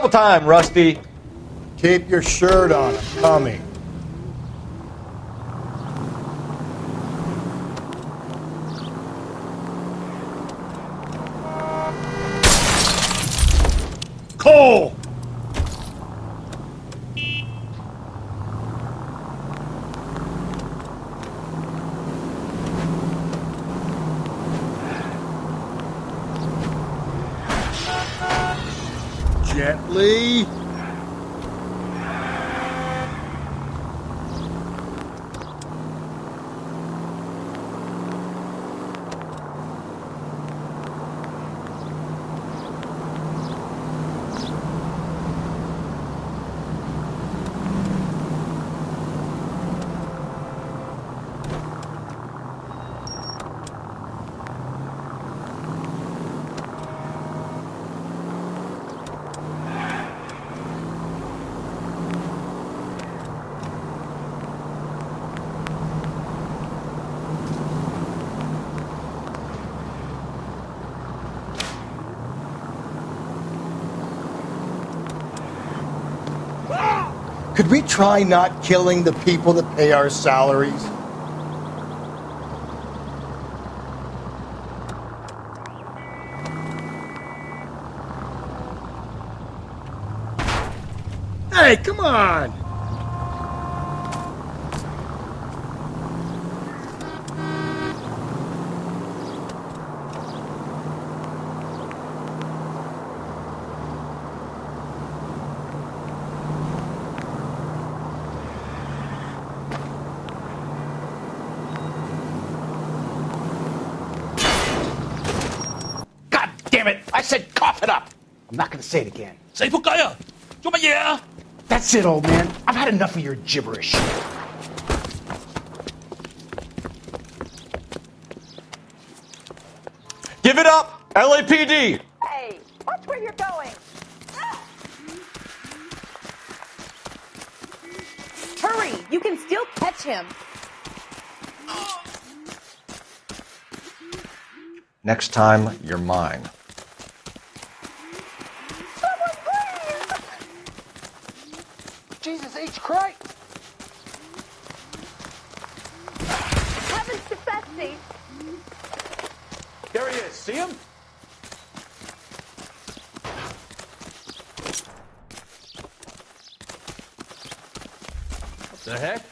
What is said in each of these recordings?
Double time, Rusty. Keep your shirt on. I'm coming. Cole! Gently. Could we try not killing the people that pay our salaries? Hey, come on! Damn it! I said cough it up! I'm not gonna say it again. 死仆街啊！做乜嘢啊？ That's it, old man. I've had enough of your gibberish. Give it up, LAPD. Hey, watch where you're going. Hurry, you can still catch him. Next time, you're mine. Jesus H. Christ! Heavens to Betsy. There he is. See him? What the heck?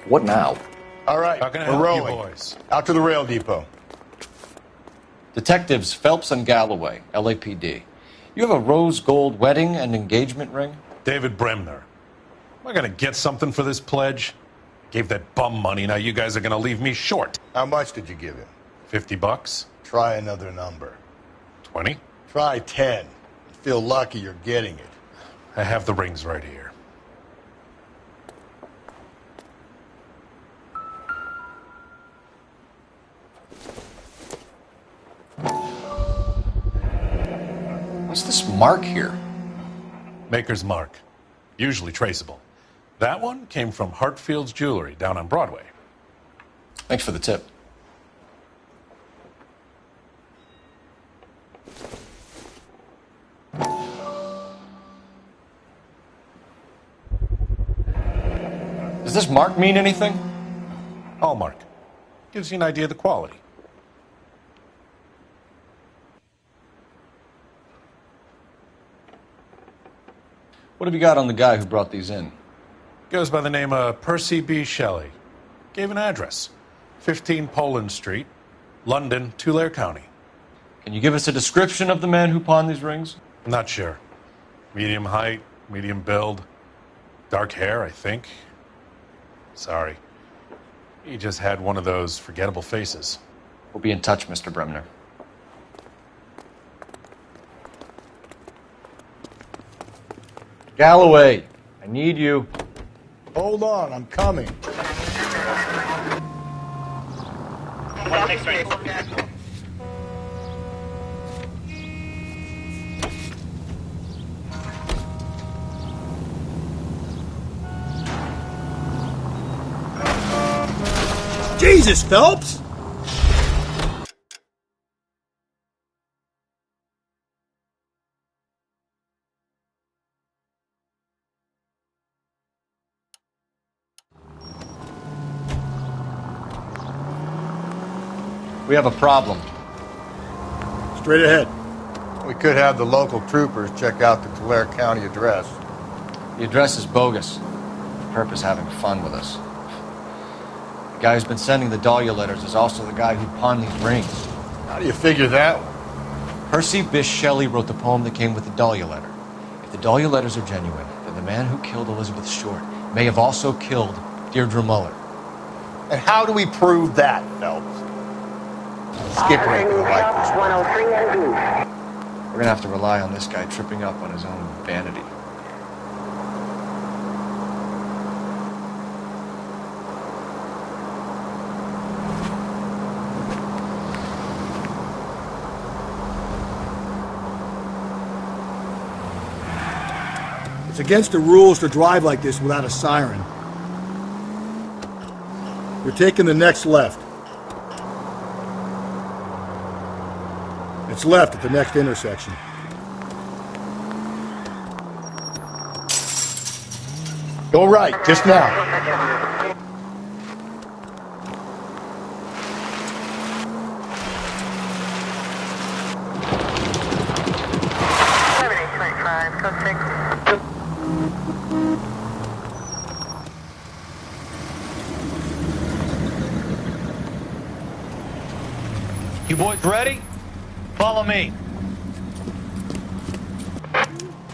What now? All right, How can I we're help you rolling. boys? Out to the rail depot. Detectives Phelps and Galloway, LAPD. You have a rose gold wedding and engagement ring? David Bremner. Am I going to get something for this pledge? Gave that bum money, now you guys are going to leave me short. How much did you give him? $50? Try another number. 20? Try 10. Feel lucky you're getting it. I have the rings right here. What's this mark here? Maker's mark. Usually traceable. That one came from Hartfield's Jewelry down on Broadway. Thanks for the tip. Does this mark mean anything? Hallmark. Gives you an idea of the quality. What have you got on the guy who brought these in? Goes by the name of Percy B. Shelley. Gave an address. 15 Poland Street, London, Tulare County. Can you give us a description of the man who pawned these rings? Not sure. Medium height, medium build. Dark hair, I think. Sorry. He just had one of those forgettable faces. We'll be in touch, Mr. Bremner. Galloway, I need you. Hold on, I'm coming. Jesus, Phelps! We have a problem. Straight ahead. We could have the local troopers check out the Tulare County address. The address is bogus. Perp is having fun with us. The guy who's been sending the Dahlia letters is also the guy who pawned these rings. How do you figure that one? Percy Bysshe Shelley wrote the poem that came with the Dahlia letter. If the Dahlia letters are genuine, then the man who killed Elizabeth Short may have also killed Deirdre Muller. And how do we prove that, Phelps? Skipper ain't gonna like this one. We're gonna have to rely on this guy tripping up on his own vanity. It's against the rules to drive like this without a siren. We're taking the next left. It's left at the next intersection. Go right, just now. You boys ready? Follow me.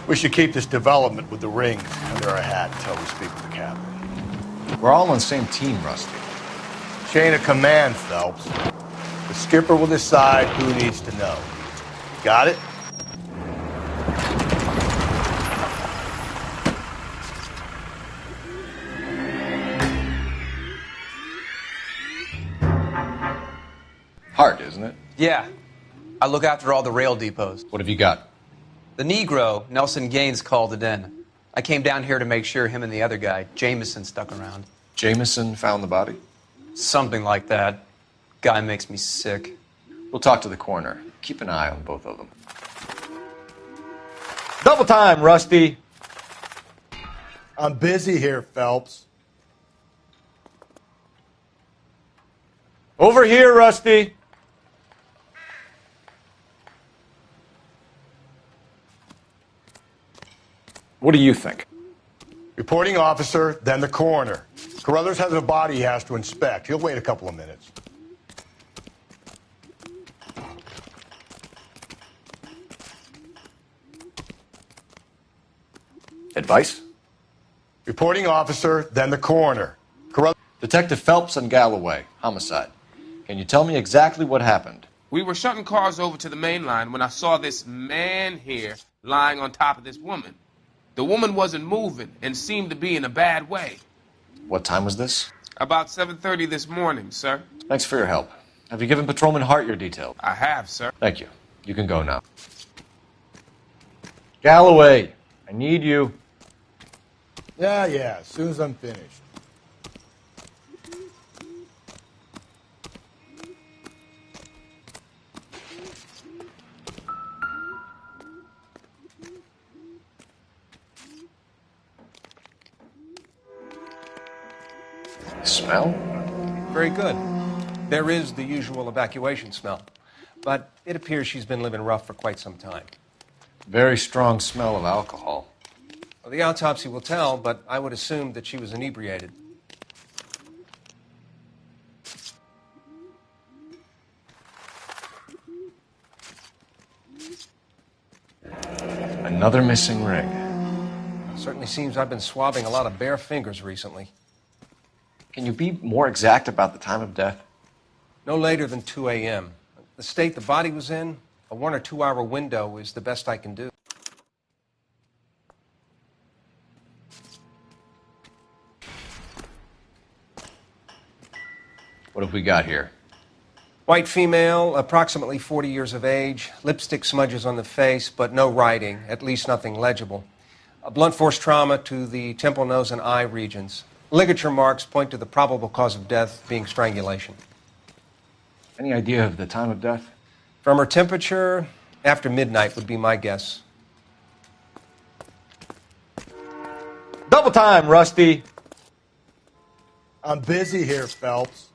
We should keep this development with the rings under our hat until we speak with the captain. We're all on the same team, Rusty. Chain of command, Phelps. The skipper will decide who needs to know. Got it? Hard, isn't it? Yeah. I look after all the rail depots. What have you got? The Negro, Nelson Gaines, called it in. I came down here to make sure him and the other guy, Jameson, stuck around. Jameson found the body? Something like that. Guy makes me sick. We'll talk to the coroner. Keep an eye on both of them. Double time, Rusty. I'm busy here, Phelps. Over here, Rusty. What do you think? Reporting officer, then the coroner. Carruthers has a body he has to inspect. He'll wait a couple of minutes. Advice? Reporting officer, then the coroner. Detective Phelps and Galloway, homicide. Can you tell me exactly what happened? We were shutting cars over to the main line when I saw this man here lying on top of this woman. The woman wasn't moving and seemed to be in a bad way. What time was this? About 7:30 this morning, sir. Thanks for your help. Have you given Patrolman Hart your details? I have, sir. Thank you. You can go now. Galloway, I need you. Yeah, as soon as I'm finished. Smell? Very good. There is the usual evacuation smell, but it appears she's been living rough for quite some time. Very strong smell of alcohol. Well, the autopsy will tell, but I would assume that she was inebriated. Another missing ring. Certainly seems I've been swabbing a lot of bare fingers recently. Can you be more exact about the time of death? No later than 2 a.m. The state the body was in, a 1 or 2 hour window is the best I can do. What have we got here? White female, approximately 40 years of age, lipstick smudges on the face, but no writing, at least nothing legible. A blunt force trauma to the temple, nose, and eye regions. Ligature marks point to the probable cause of death being strangulation. Any idea of the time of death? From her temperature, after midnight would be my guess. Double time, Rusty! I'm busy here, Phelps.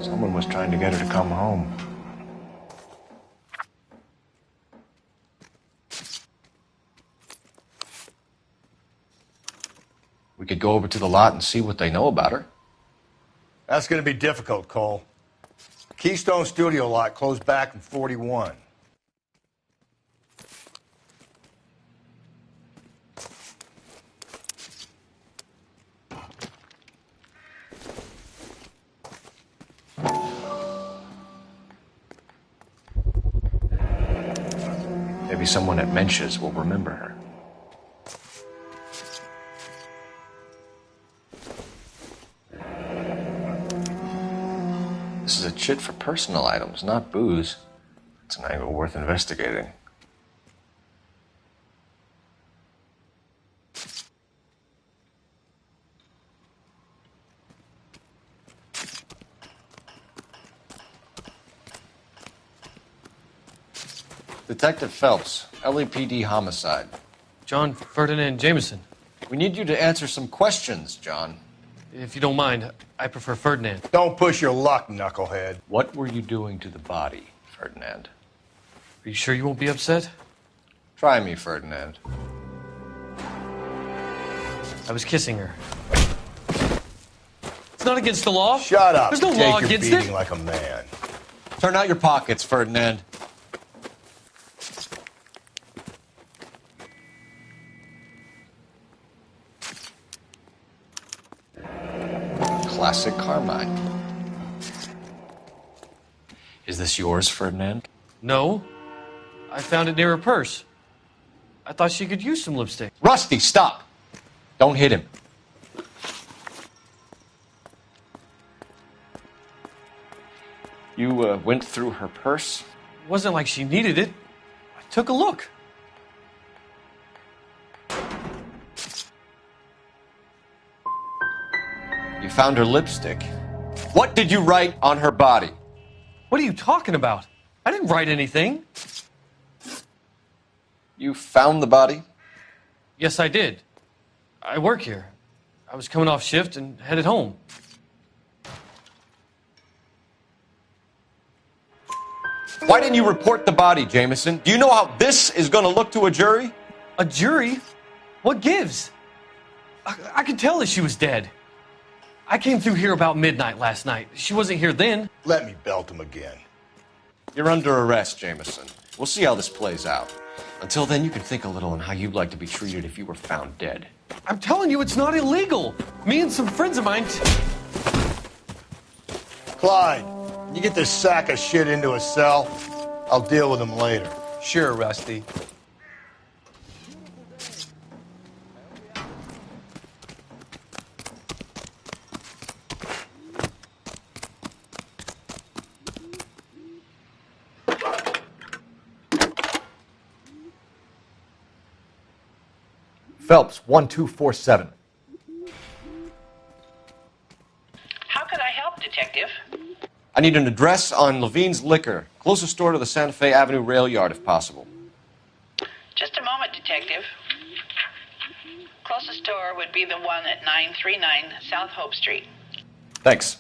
Someone was trying to get her to come home. We could go over to the lot and see what they know about her. That's going to be difficult, Cole. Keystone Studio lot closed back in 41. Maybe someone at Mensch's will remember her. This is a chit for personal items, not booze. It's an angle worth investigating. Detective Phelps, LAPD homicide. John Ferdinand Jameson. We need you to answer some questions, John. If you don't mind, I prefer Ferdinand. Don't push your luck, knucklehead. What were you doing to the body, Ferdinand? Are you sure you won't be upset? Try me, Ferdinand. I was kissing her. It's not against the law. Shut up. There's no Take law your against beating it. like a man. Turn out your pockets, Ferdinand. Classic Carmine. Is this yours, Ferdinand? No. I found it near her purse. I thought she could use some lipstick. Rusty, stop! Don't hit him. You went through her purse? It wasn't like she needed it. I took a look. You found her lipstick. What did you write on her body? What are you talking about? I didn't write anything. You found the body? Yes, I did. I work here. I was coming off shift and headed home. Why didn't you report the body, Jameson? Do you know how this is going to look to a jury? A jury? What gives? I could tell that she was dead. I came through here about midnight last night. She wasn't here then. Let me belt him again. You're under arrest, Jameson. We'll see how this plays out. Until then, you can think a little on how you'd like to be treated if you were found dead. I'm telling you, it's not illegal. Me and some friends of mine... Clyde, you get this sack of shit into a cell. I'll deal with him later. Sure, Rusty. Phelps, 1247. How can I help, Detective? I need an address on Levine's Liquor. Closest store to the Santa Fe Avenue rail yard, if possible. Just a moment, Detective. Closest store would be the one at 939 South Hope Street. Thanks.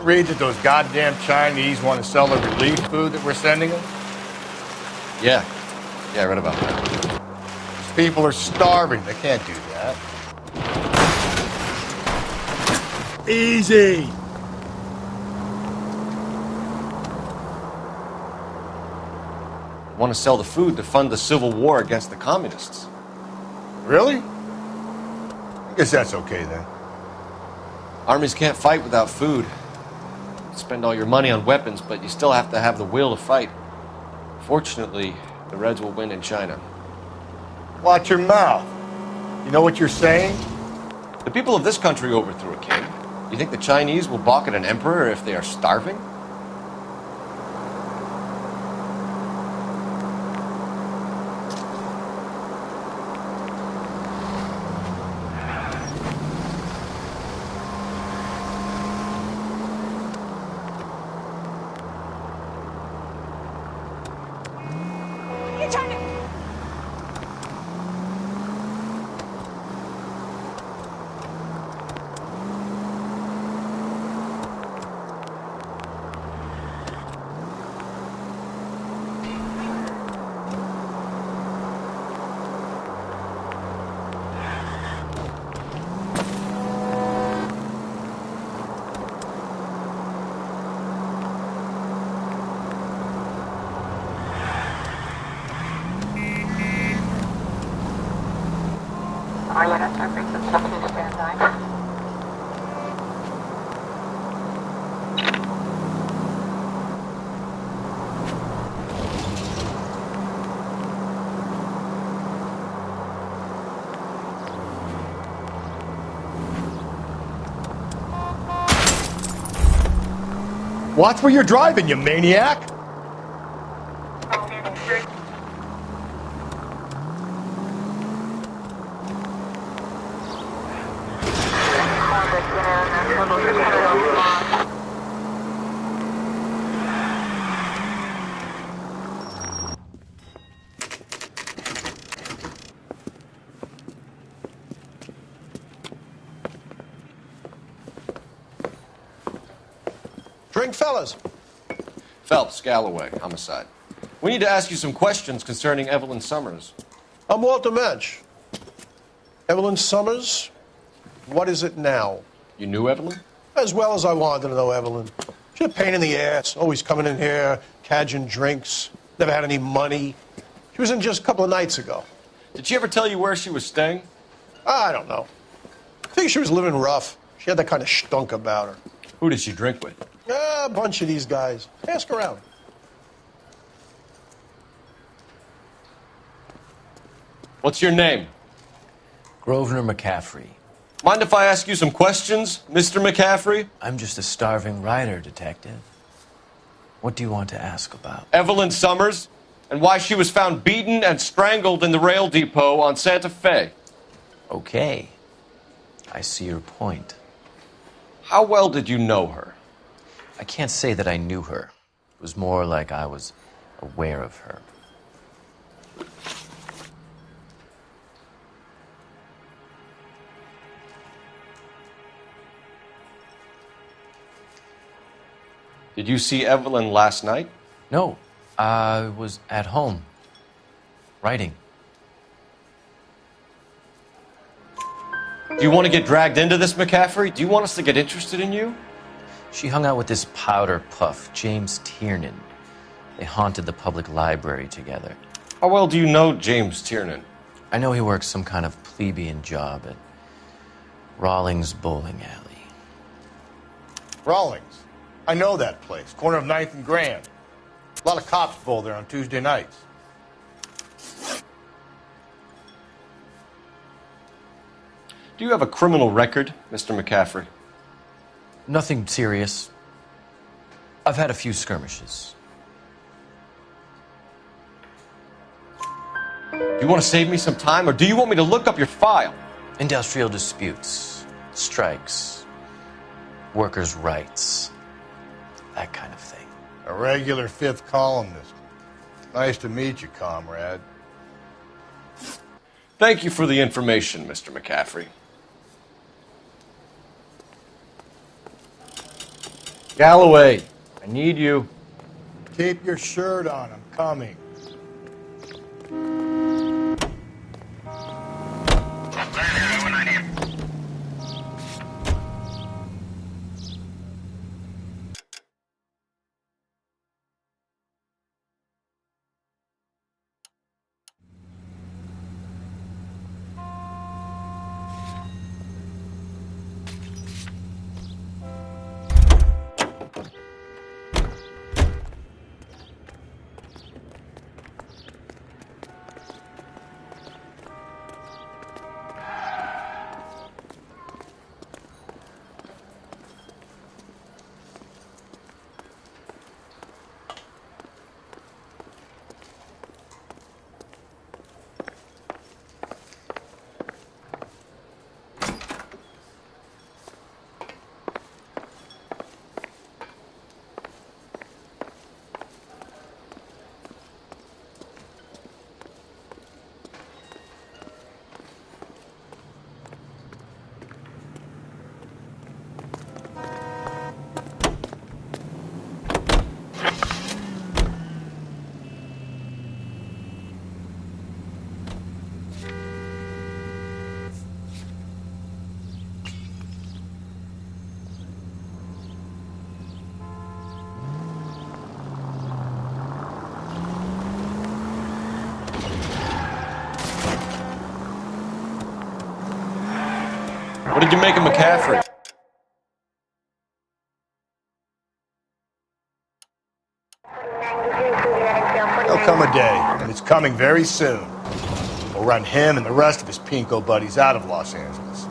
Read that those goddamn Chinese want to sell the relief food that we're sending them? Yeah, I read about that. These people are starving. They can't do that. Easy. Want to sell the food to fund the civil war against the communists. Really? I guess that's okay then. Armies can't fight without food. Spend all your money on weapons, but you still have to have the will to fight. Fortunately, the Reds will win in China. Watch your mouth. You know what you're saying? The people of this country overthrew a king. You think the Chinese will balk at an emperor if they are starving? Watch where you're driving, you maniac! Drink, fellas. Phelps, Galloway, homicide. We need to ask you some questions concerning Evelyn Summers. I'm Walter Mensch. Evelyn Summers, what is it now? You knew Evelyn? As well as I wanted to know Evelyn. She's a pain in the ass, always coming in here, cadging drinks, never had any money. She was in just a couple of nights ago. Did she ever tell you where she was staying? I don't know. I think she was living rough. She had that kind of stunk about her. Who did she drink with? A bunch of these guys. Ask around. What's your name? Grosvenor McCaffrey. Mind if I ask you some questions, Mr. McCaffrey? I'm just a starving writer, Detective. What do you want to ask about? Evelyn Summers, and why she was found beaten and strangled in the rail depot on Santa Fe. Okay. I see your point. How well did you know her? I can't say that I knew her. It was more like I was aware of her. Did you see Evelyn last night? No, I was at home, writing. Do you want to get dragged into this, McCaffrey? Do you want us to get interested in you? She hung out with this powder puff, James Tiernan. They haunted the public library together. How well do you know James Tiernan? I know he works some kind of plebeian job at Rawlings Bowling Alley. Rawlings? I know that place. Corner of 9th and Grand. A lot of cops bowl there on Tuesday nights. Do you have a criminal record, Mr. McCaffrey? Nothing serious. I've had a few skirmishes. Do you want to save me some time, or do you want me to look up your file? Industrial disputes, strikes, workers' rights, that kind of thing. A regular fifth columnist. Nice to meet you, comrade. Thank you for the information, Mr. McCaffrey. Galloway, I need you. Keep your shirt on. I'm coming. What did you make of McCaffrey? There'll come a day, and it's coming very soon. We'll run him and the rest of his pinko buddies out of Los Angeles.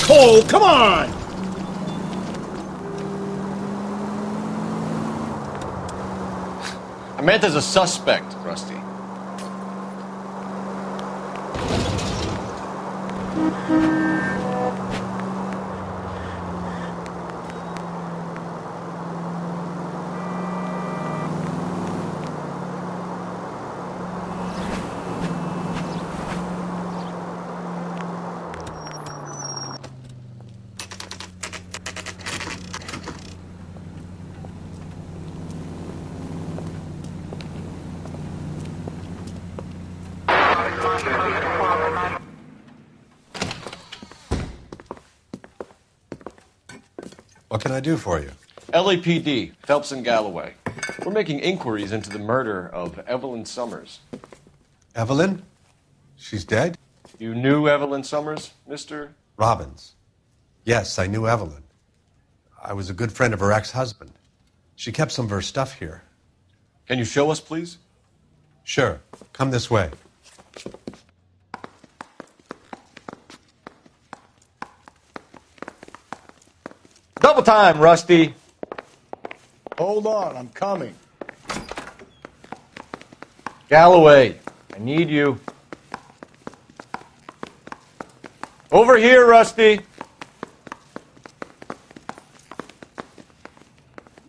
Cole, come on! I meant as a suspect, Rusty. What can I do for you? LAPD, Phelps and Galloway. We're making inquiries into the murder of Evelyn Summers. Evelyn? She's dead? You knew Evelyn Summers, Mr. Robbins. Yes, I knew Evelyn. I was a good friend of her ex-husband. She kept some of her stuff here. Can you show us, please? Sure. Come this way. Double time, Rusty. Hold on, I'm coming. Galloway, I need you. Over here, Rusty.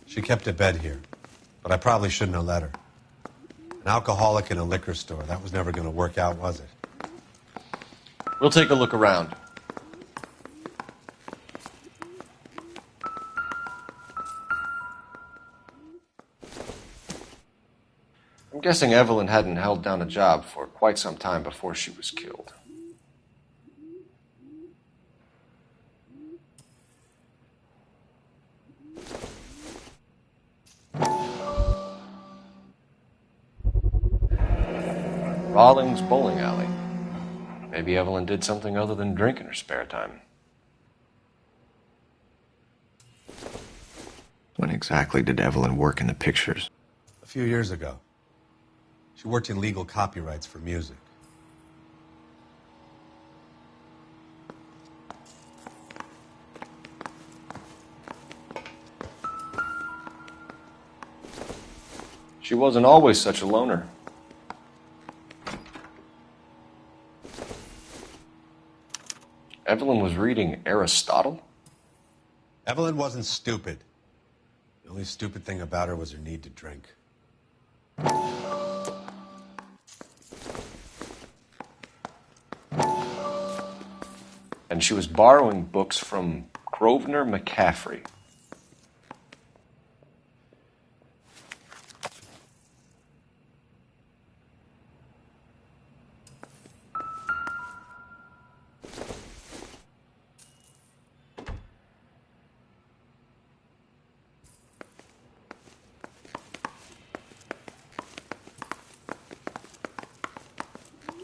She kept a bed here, but I probably shouldn't have let her. An alcoholic in a liquor store. That was never going to work out, was it? We'll take a look around. I'm guessing Evelyn hadn't held down a job for quite some time before she was killed. Rawlings Bowling Alley. Maybe Evelyn did something other than drink in her spare time. When exactly did Evelyn work in the pictures? A few years ago. She worked in legal copyrights for music. She wasn't always such a loner. Evelyn was reading Aristotle? Evelyn wasn't stupid. The only stupid thing about her was her need to drink. And she was borrowing books from Grosvenor McCaffrey.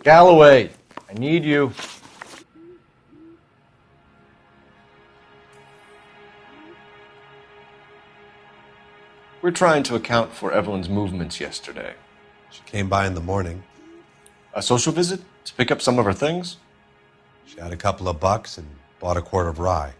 Galloway, I need you. We're trying to account for Evelyn's movements yesterday. She came by in the morning. A social visit? To pick up some of her things? She had a couple of bucks and bought a quart of rye.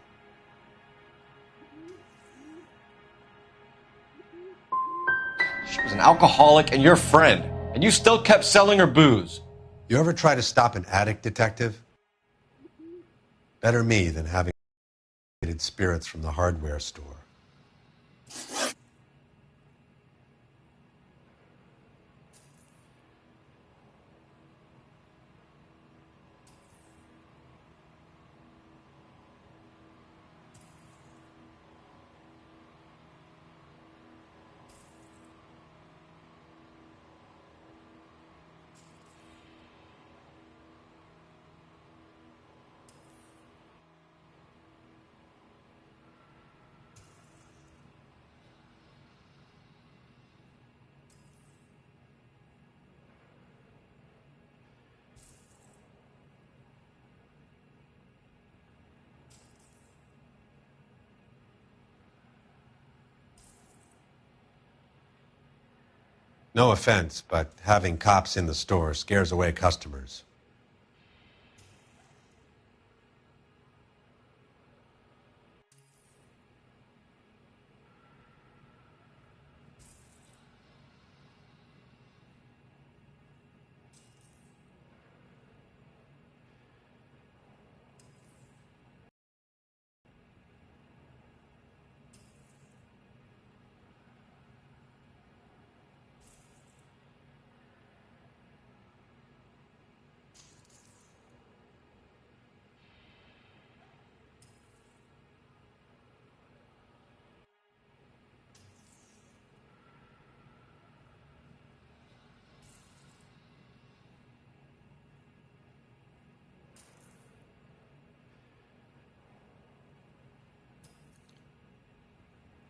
She was an alcoholic and your friend, and you still kept selling her booze. You ever try to stop an addict, detective? Better me than having spirits from the hardware store. No offense, but having cops in the store scares away customers.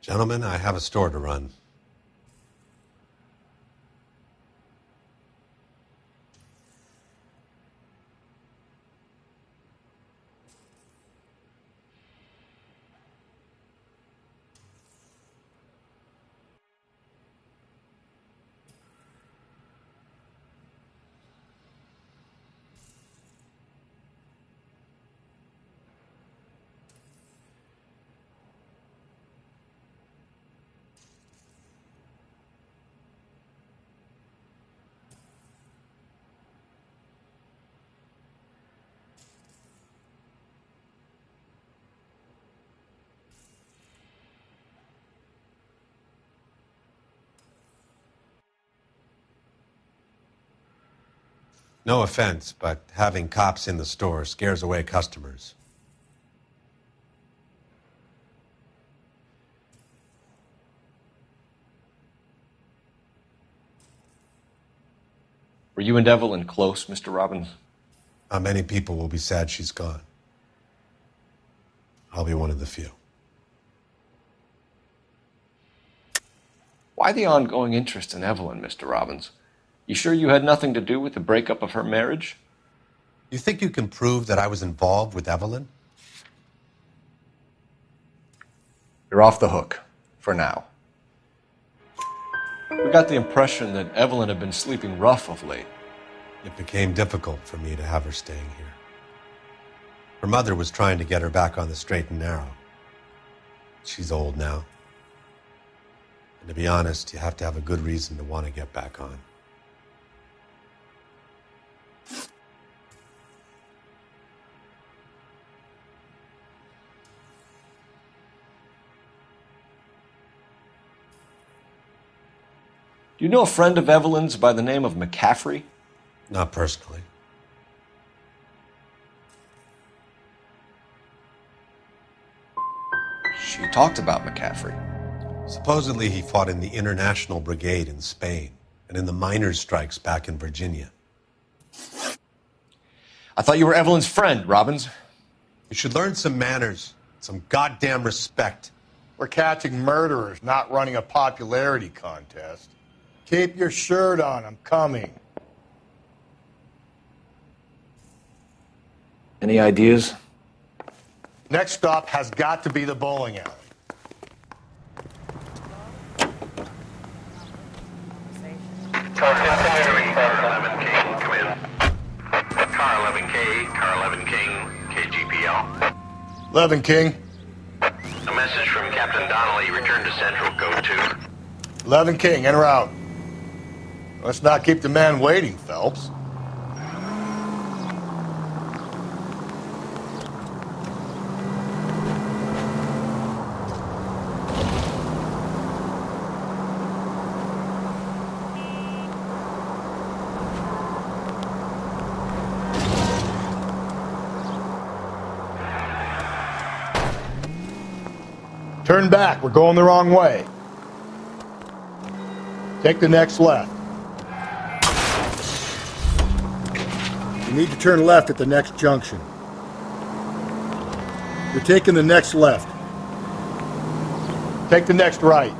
Gentlemen, I have a store to run. No offense, but having cops in the store scares away customers. Were you and Evelyn close, Mr. Robbins? Many people will be sad she's gone. I'll be one of the few. Why the ongoing interest in Evelyn, Mr. Robbins? You sure you had nothing to do with the breakup of her marriage? You think you can prove that I was involved with Evelyn? You're off the hook, for now. We got the impression that Evelyn had been sleeping rough of late. It became difficult for me to have her staying here. Her mother was trying to get her back on the straight and narrow. She's old now. And to be honest, you have to have a good reason to want to get back on. Do you know a friend of Evelyn's by the name of McCaffrey? Not personally. She talked about McCaffrey. Supposedly he fought in the International Brigade in Spain and in the miners' strikes back in Virginia. I thought you were Evelyn's friend, Robbins. You should learn some manners, some goddamn respect. We're catching murderers, not running a popularity contest. Keep your shirt on, I'm coming. Any ideas? Next stop has got to be the bowling alley. Car 11 King, come in. Car 11K, Car 11 King, KGPL. 11 King. A message from Captain Donnelly, return to Central, code 2. 11 King, en route. Let's not keep the man waiting, Phelps. Turn back. We're going the wrong way. Take the next left. You need to turn left at the next junction. You're taking the next left. Take the next right.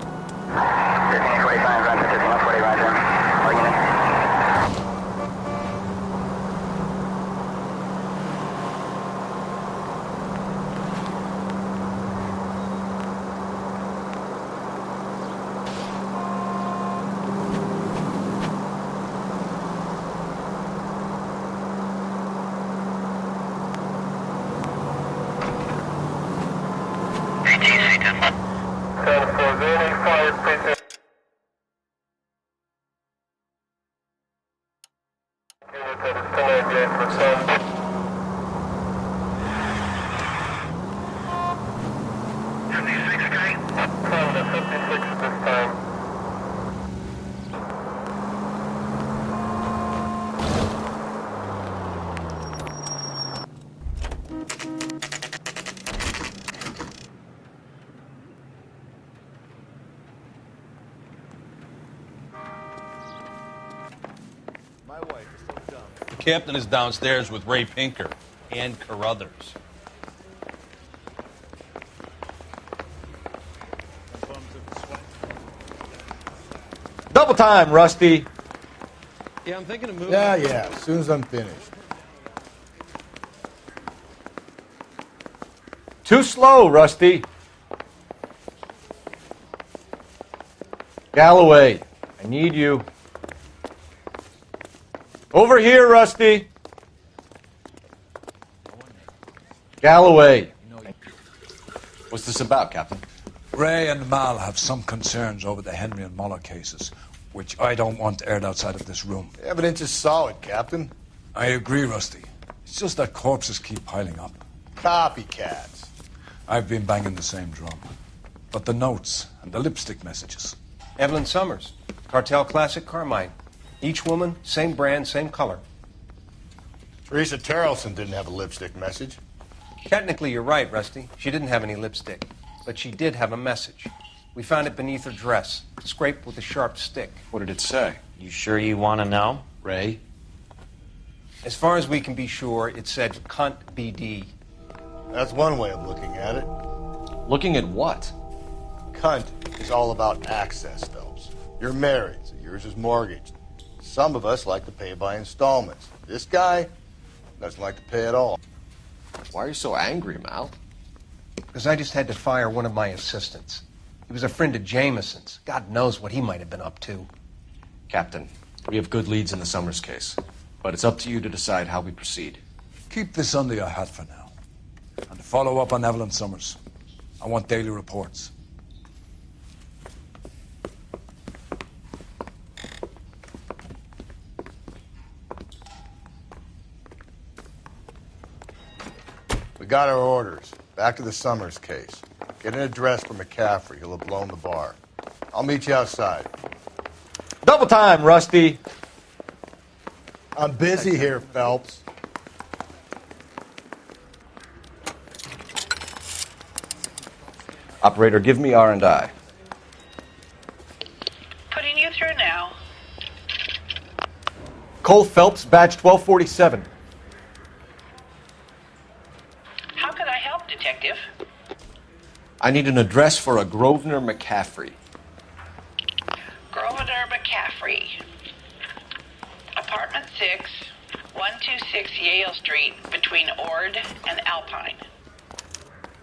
The captain is downstairs with Ray Pinker and Carruthers. Double time, Rusty. Yeah, I'm thinking of moving. Yeah, as soon as I'm finished. Too slow, Rusty. Galloway, I need you. Over here, Rusty. Galloway. What's this about, Captain? Ray and Mal have some concerns over the Henry and Muller cases, which I don't want aired outside of this room. The evidence is solid, Captain. I agree, Rusty. It's just that corpses keep piling up. Copycats. I've been banging the same drum. But the notes and the lipstick messages. Evelyn Summers, Cartel Classic Carmine. Each woman, same brand, same color. Teresa Terrelson didn't have a lipstick message. Technically, you're right, Rusty. She didn't have any lipstick. But she did have a message. We found it beneath her dress, scraped with a sharp stick. What did it say? You sure you want to know? Ray? As far as we can be sure, it said cunt BD. That's one way of looking at it. Looking at what? Cunt is all about access, Phelps. You're married, so yours is mortgaged. Some of us like to pay by installments. This guy doesn't like to pay at all. Why are you so angry, Mal? Because I just had to fire one of my assistants. He was a friend of Jameson's. God knows what he might have been up to. Captain, we have good leads in the Summers case, but it's up to you to decide how we proceed. Keep this under your hat for now. And to follow up on Evelyn Summers, I want daily reports. We got our orders. Back to the Summers case. Get an address for McCaffrey. He'll have blown the bar. I'll meet you outside. Double time, Rusty. I'm busy here, Phelps. Operator, give me R&I. Putting you through now. Cole Phelps, badge 1247. How can I help, Detective? I need an address for a Grosvenor McCaffrey. Grosvenor McCaffrey. Apartment 6, 126 Yale Street, between Ord and Alpine.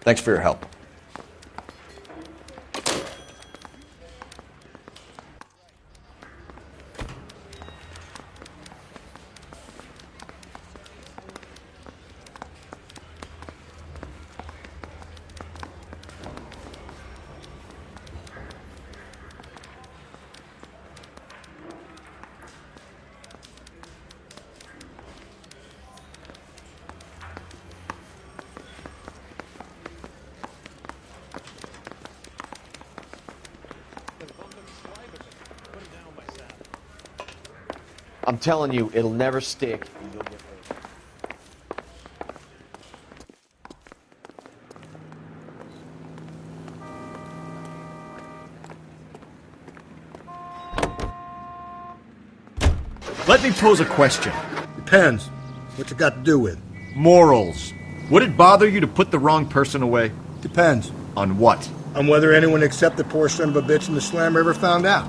Thanks for your help. I'm telling you, it'll never stick. And you'll get hurt. Let me pose a question. Depends. What's it got to do with? Morals. Would it bother you to put the wrong person away? Depends. On what? On whether anyone except the poor son of a bitch in the slammer ever found out.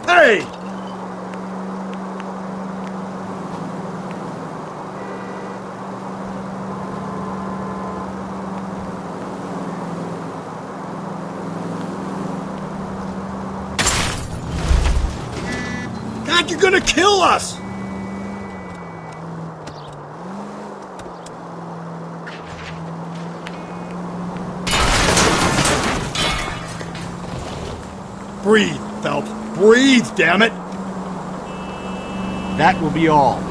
Hey! God, you're gonna kill us! Breathe, Phelps. Breathe, damn it! That will be all.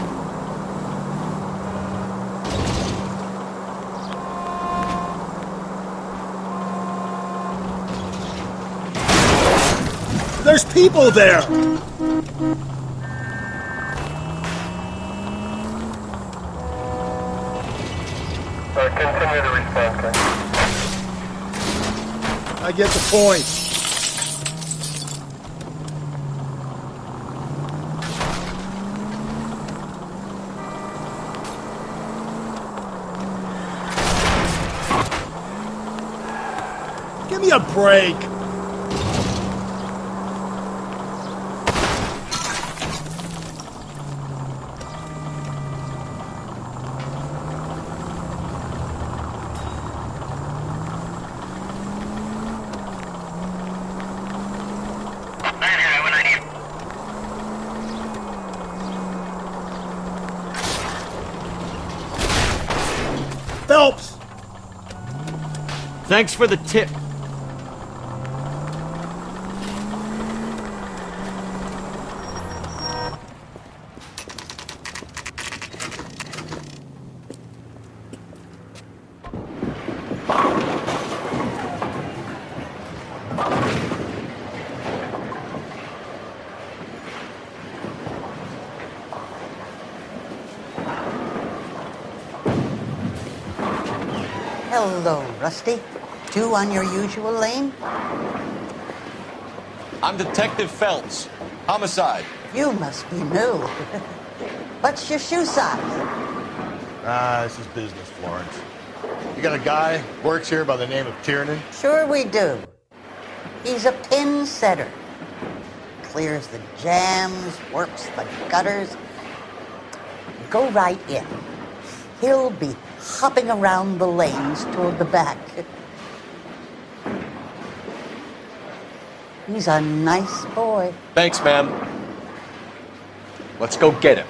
There's people there! Continue to respond, sir. I get the point. Give me a break. Phelps! Thanks for the tip. Hello, Rusty. Two on your usual lane? I'm Detective Phelps. Homicide. You must be new. What's your shoe size? This is business, Florence. You got a guy works here by the name of Tiernan? Sure we do. He's a pin setter. Clears the jams, warps the gutters. Go right in. He'll be hopping around the lanes toward the back. He's a nice boy. Thanks, ma'am. Let's go get him.